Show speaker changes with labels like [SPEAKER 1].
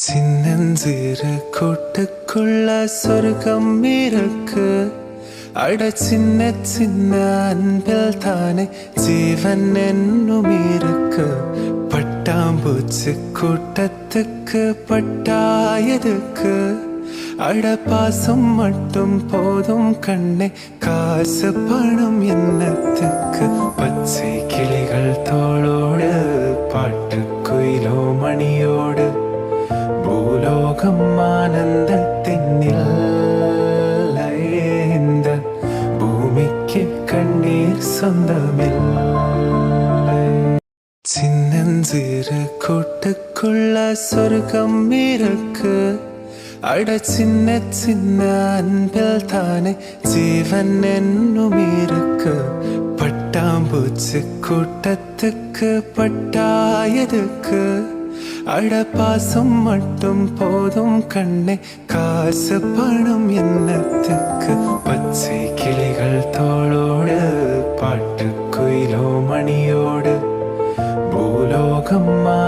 [SPEAKER 1] சின்னஞ்சிறு கூட்டுக்குள்ள சொர்க்கம் இருக்கு. அட சின்ன சின்ன அன்பில் தானே ஜீவன் என்னும் இருக்கு. பட்டாம்பூச்சி கூட்டத்துக்கு பட்டாயதுக்கு. அட பாசம் மட்டும் போதும் கண்ணே, காசு பணம் என்னத்துக்கு. பச்சை கிளிகள் தோளோடு பாட்டு குயிலோ மணியோடு பூலோகம் ஆனந்தத்தின் எல்லையே. இந்த பூமிக்கு கண்ணீர் சொந்தமில்லை. சின்னஞ்சிறு கூட்டுக்குள்ள சொர்க்கம் இருக்கு. அட சின்ன சின்ன அன்பில் தானே ஜீவன் என்னும் இருக்கு. பட்டாம்பூச்சி கூட்டத்துக்கு பட்டாயதுக்கு. அட பாசம் மட்டும் போதும் கண்ணே, காசு பணம் என்னத்துக்கு. பச்சை கிளிகள் தோளோடு பாட்டு குயிலோ மணியோடு பூலோகம்